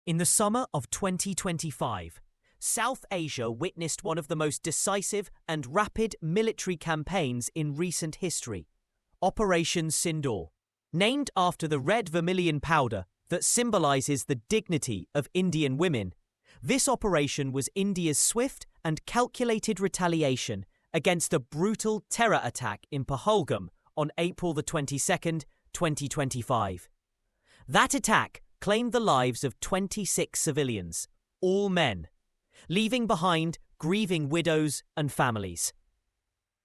In the summer of 2025, South Asia witnessed one of the most decisive and rapid military campaigns in recent history, Operation Sindoor. Named after the red vermilion powder that symbolizes the dignity of Indian women, this operation was India's swift and calculated retaliation against the brutal terror attack in Pahalgam on April 22, 2025. That attack claimed the lives of 26 civilians, all men, leaving behind grieving widows and families.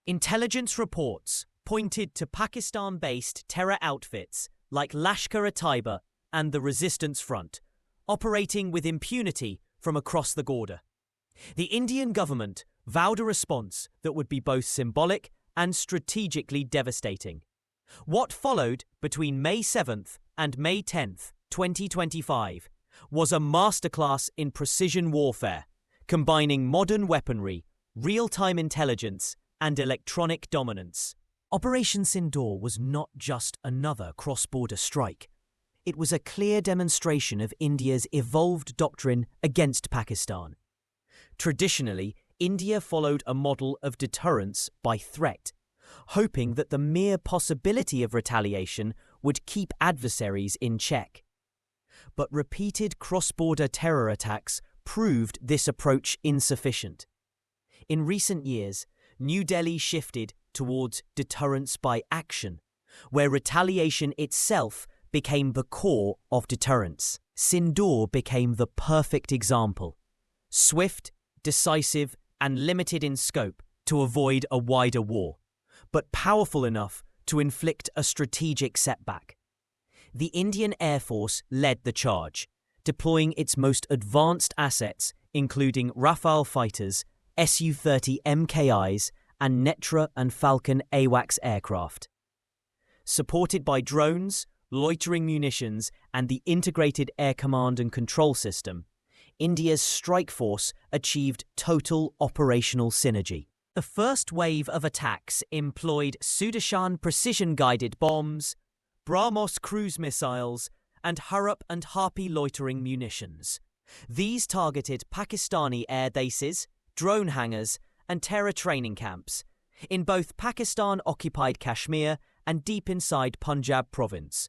Intelligence reports pointed to Pakistan-based terror outfits like Lashkar-e-Taiba and the Resistance Front, operating with impunity from across the border. The Indian government vowed a response that would be both symbolic and strategically devastating. What followed between May 7th and May 10th, 2025, was a masterclass in precision warfare, combining modern weaponry, real-time intelligence, and electronic dominance. Operation Sindoor was not just another cross-border strike. It was a clear demonstration of India's evolved doctrine against Pakistan. Traditionally, India followed a model of deterrence by threat, hoping that the mere possibility of retaliation would keep adversaries in check. But repeated cross-border terror attacks proved this approach insufficient. In recent years, New Delhi shifted towards deterrence by action, where retaliation itself became the core of deterrence. Sindoor became the perfect example. Swift, decisive, and limited in scope to avoid a wider war, but powerful enough to inflict a strategic setback. The Indian Air Force led the charge, deploying its most advanced assets, including Rafale fighters, Su-30 MKIs, and Netra and Falcon AWACS aircraft. Supported by drones, loitering munitions, and the integrated air command and control system, India's strike force achieved total operational synergy. The first wave of attacks employed Sudarshan precision-guided bombs, BrahMos cruise missiles, and Harop and Harpi loitering munitions. These targeted Pakistani air bases, drone hangars, and terror training camps in both Pakistan-occupied Kashmir and deep inside Punjab province.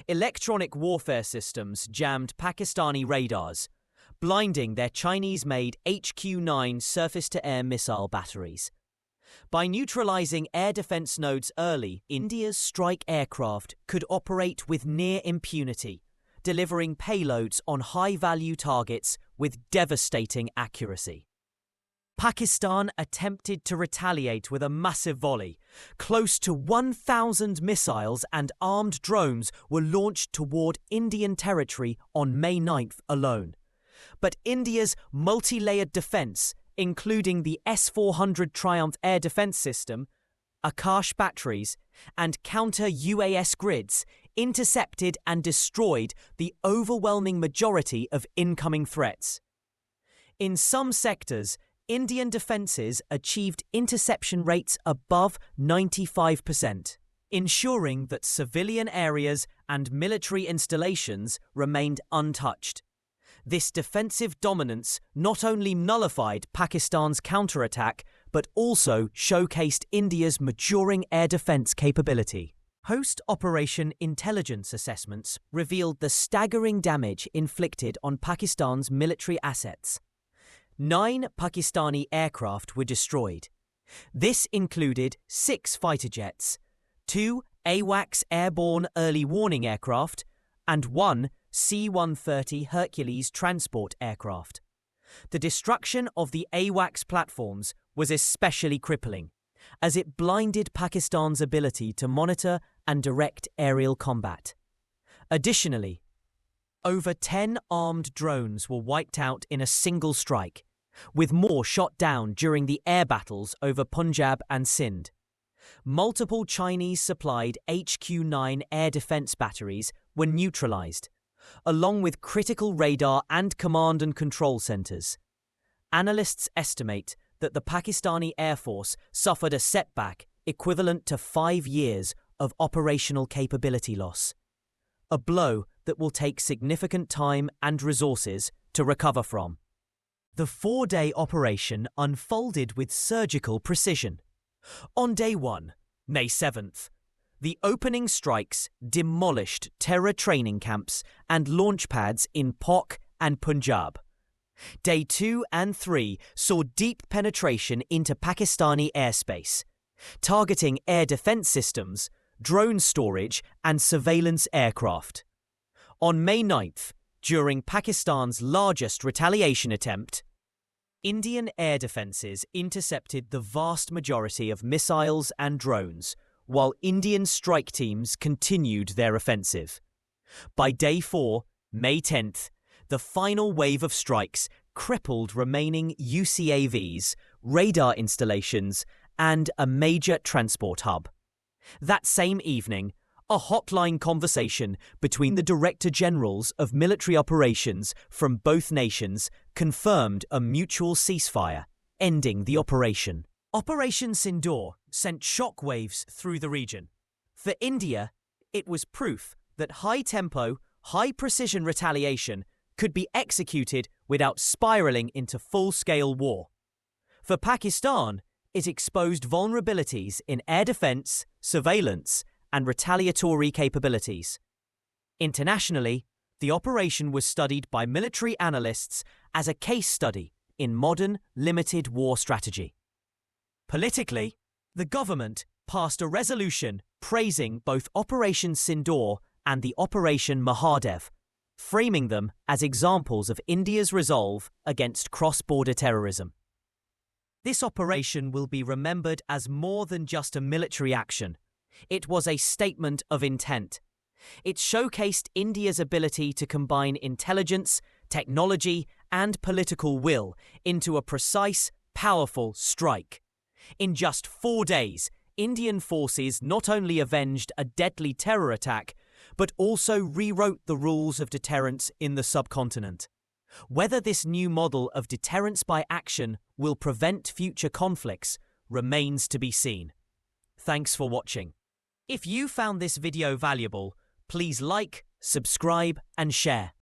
Electronic warfare systems jammed Pakistani radars, blinding their Chinese-made HQ-9 surface-to-air missile batteries. By neutralizing air defense nodes early, India's strike aircraft could operate with near impunity, delivering payloads on high-value targets with devastating accuracy. Pakistan attempted to retaliate with a massive volley. Close to 1,000 missiles and armed drones were launched toward Indian territory on May 9th alone. But India's multi-layered defense, including the S-400 Triumph air defense system, Akash batteries, and counter-UAS grids, intercepted and destroyed the overwhelming majority of incoming threats. In some sectors, Indian defences achieved interception rates above 95%, ensuring that civilian areas and military installations remained untouched. This defensive dominance not only nullified Pakistan's counterattack, but also showcased India's maturing air defence capability. Post-operation intelligence assessments revealed the staggering damage inflicted on Pakistan's military assets. 9 Pakistani aircraft were destroyed. This included 6 fighter jets, 2 AWACS airborne early warning aircraft, and 1 C-130 Hercules transport aircraft. The destruction of the AWACS platforms was especially crippling, as it blinded Pakistan's ability to monitor and direct aerial combat. Additionally, over 10 armed drones were wiped out in a single strike, with more shot down during the air battles over Punjab and Sindh. Multiple Chinese-supplied HQ-9 air defense batteries were neutralized, along with critical radar and command and control centers. Analysts estimate that the Pakistani Air Force suffered a setback equivalent to 5 years of operational capability loss, a blow that will take significant time and resources to recover from. The 4-day operation unfolded with surgical precision. On day 1, May 7th, the opening strikes demolished terror training camps and launch pads in Pak and Punjab. Day 2 and 3 saw deep penetration into Pakistani airspace, targeting air defense systems, drone storage and surveillance aircraft. On May 9th, during Pakistan's largest retaliation attempt, Indian air defences intercepted the vast majority of missiles and drones, while Indian strike teams continued their offensive. By day 4, May 10th, the final wave of strikes crippled remaining UCAVs, radar installations, and a major transport hub. That same evening, a hotline conversation between the Director Generals of military operations from both nations confirmed a mutual ceasefire, ending the operation. Operation Sindoor sent shockwaves through the region. For India, it was proof that high-tempo, high-precision retaliation could be executed without spiraling into full-scale war. For Pakistan, it exposed vulnerabilities in air defense, surveillance, and retaliatory capabilities. Internationally, the operation was studied by military analysts as a case study in modern limited war strategy. Politically, the government passed a resolution praising both Operation Sindoor and the Operation Mahadev, framing them as examples of India's resolve against cross-border terrorism. This operation will be remembered as more than just a military action. It was a statement of intent. It showcased India's ability to combine intelligence, technology, and political will into a precise, powerful strike. In just 4 days, Indian forces not only avenged a deadly terror attack, but also rewrote the rules of deterrence in the subcontinent. Whether this new model of deterrence by action will prevent future conflicts remains to be seen. Thanks for watching. If you found this video valuable, please like, subscribe, and share.